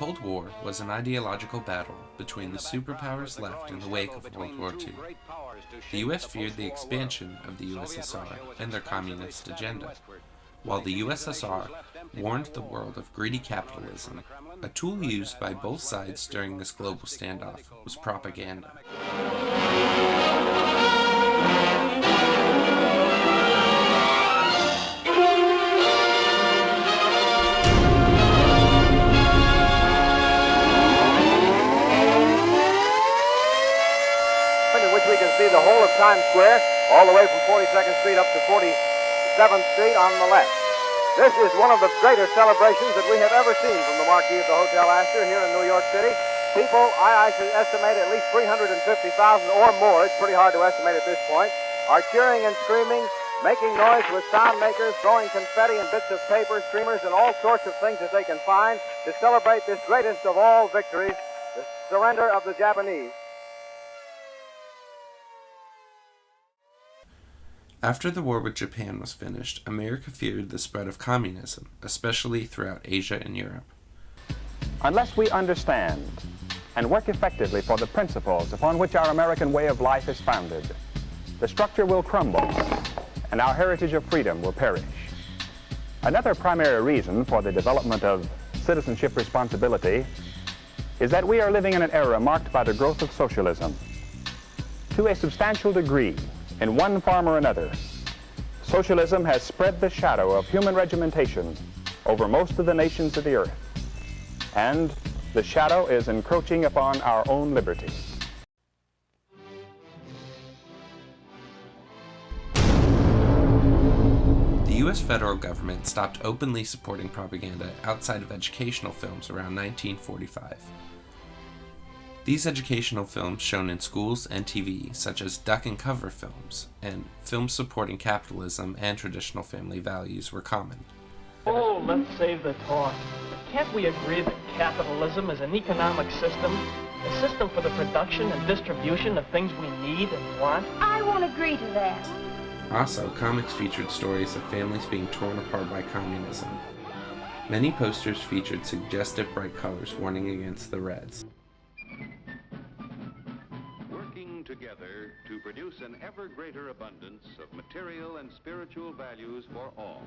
The Cold War was an ideological battle between the superpowers left in the wake of World War II. The U.S. feared the expansion of the USSR and their communist agenda, while the USSR warned the world of greedy capitalism. A tool used by both sides during this global standoff was propaganda. In which we can see the whole of Times Square, all the way from 42nd Street up to 47th Street on the left. This is one of the greatest celebrations that we have ever seen from the marquee of the Hotel Astor here in New York City. People, I should estimate at least 350,000 or more, it's pretty hard to estimate at this point, are cheering and screaming, making noise with sound makers, throwing confetti and bits of paper, streamers, and all sorts of things that they can find to celebrate this greatest of all victories, the surrender of the Japanese. After the war with Japan was finished, America feared the spread of communism, especially throughout Asia and Europe. Unless we understand and work effectively for the principles upon which our American way of life is founded, the structure will crumble and our heritage of freedom will perish. Another primary reason for the development of citizenship responsibility is that we are living in an era marked by the growth of socialism. To a substantial degree, in one form or another, socialism has spread the shadow of human regimentation over most of the nations of the earth, and the shadow is encroaching upon our own liberty. The U.S. federal government stopped openly supporting propaganda outside of educational films around 1945. These educational films shown in schools and TV, such as duck and cover films, and films supporting capitalism and traditional family values were common. Oh, let's save the talk. Can't we agree that capitalism is an economic system? A system for the production and distribution of things we need and want? I won't agree to that. Also, comics featured stories of families being torn apart by communism. Many posters featured suggestive bright colors warning against the Reds. Together to produce an ever greater abundance of material and spiritual values for all.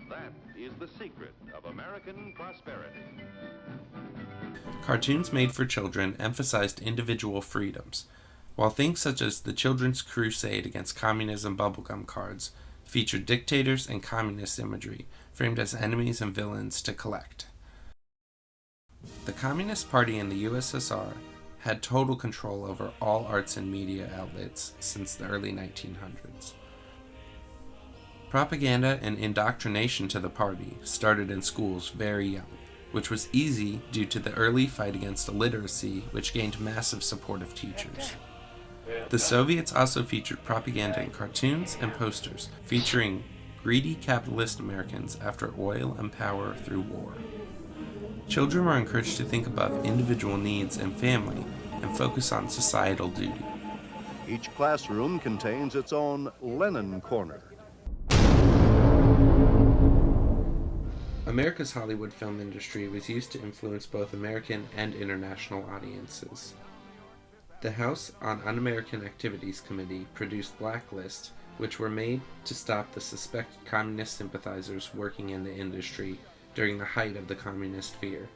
That is the secret of American prosperity. Cartoons made for children emphasized individual freedoms, while things such as the Children's Crusade Against Communism bubblegum cards featured dictators and communist imagery framed as enemies and villains to collect. The Communist Party in the USSR had total control over all arts and media outlets since the early 1900s. Propaganda and indoctrination to the party started in schools very young, which was easy due to the early fight against illiteracy, which gained massive support of teachers. The Soviets also featured propaganda in cartoons and posters featuring greedy capitalist Americans after oil and power through war. Children were encouraged to think above individual needs and family and focus on societal duty. Each classroom contains its own Lenin corner. America's Hollywood film industry was used to influence both American and international audiences. The House on Un-American Activities Committee produced blacklists which were made to stop the suspected communist sympathizers working in the industry during the height of the communist fear.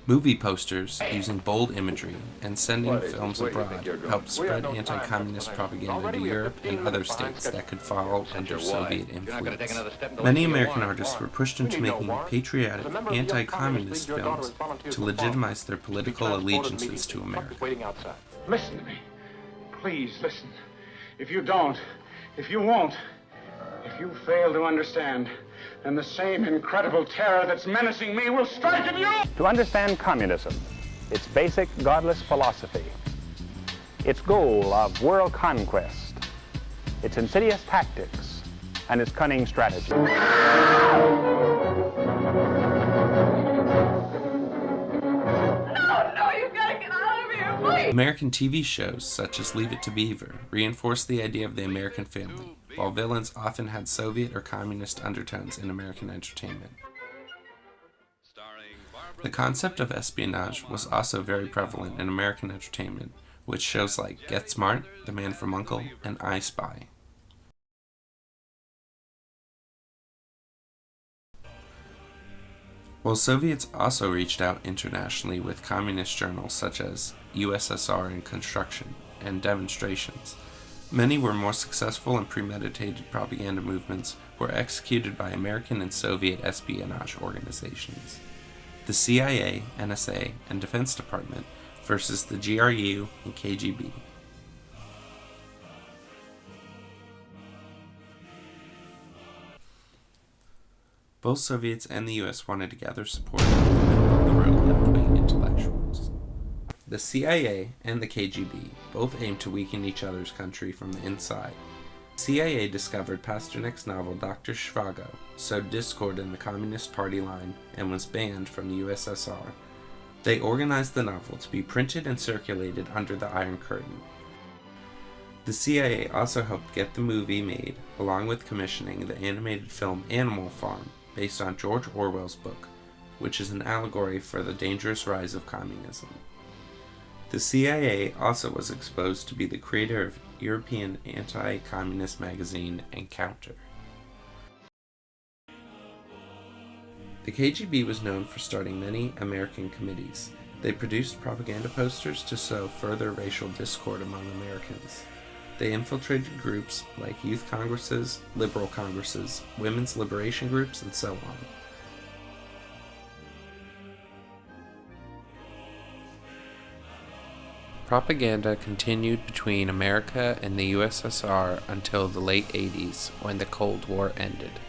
Movie posters using bold imagery and sending films abroad helped spread anti-communist propaganda to Europe and other states that could follow under Soviet influence. Many American artists were pushed into making patriotic, anti-communist films to legitimize their political allegiances to America. Listen to me. Please listen. If you don't, if you won't, if you fail to understand, then the same incredible terror that's menacing me will strike at you! To understand communism, its basic godless philosophy, its goal of world conquest, its insidious tactics, and its cunning strategy. American TV shows, such as Leave It to Beaver, reinforced the idea of the American family, while villains often had Soviet or communist undertones in American entertainment. The concept of espionage was also very prevalent in American entertainment, with shows like Get Smart, The Man from U.N.C.L.E., and I Spy. While Soviets also reached out internationally with communist journals such as USSR in Construction and Demonstrations, many were more successful and premeditated propaganda movements were executed by American and Soviet espionage organizations. The CIA, NSA, and Defense Department versus the GRU and KGB. Both Soviets and the US wanted to gather support from the middle-of-the-road left-wing intellectuals. The CIA and the KGB both aimed to weaken each other's country from the inside. The CIA discovered Pasternak's novel Dr. Zhivago sowed discord in the Communist Party line and was banned from the USSR. They organized the novel to be printed and circulated under the Iron Curtain. The CIA also helped get the movie made, along with commissioning the animated film Animal Farm, based on George Orwell's book, which is an allegory for the dangerous rise of communism. The CIA also was exposed to be the creator of European anti-communist magazine Encounter. The KGB was known for starting many American committees. They produced propaganda posters to sow further racial discord among Americans. They infiltrated groups like youth congresses, liberal congresses, women's liberation groups, and so on. Propaganda continued between America and the USSR until the late 80s, when the Cold War ended.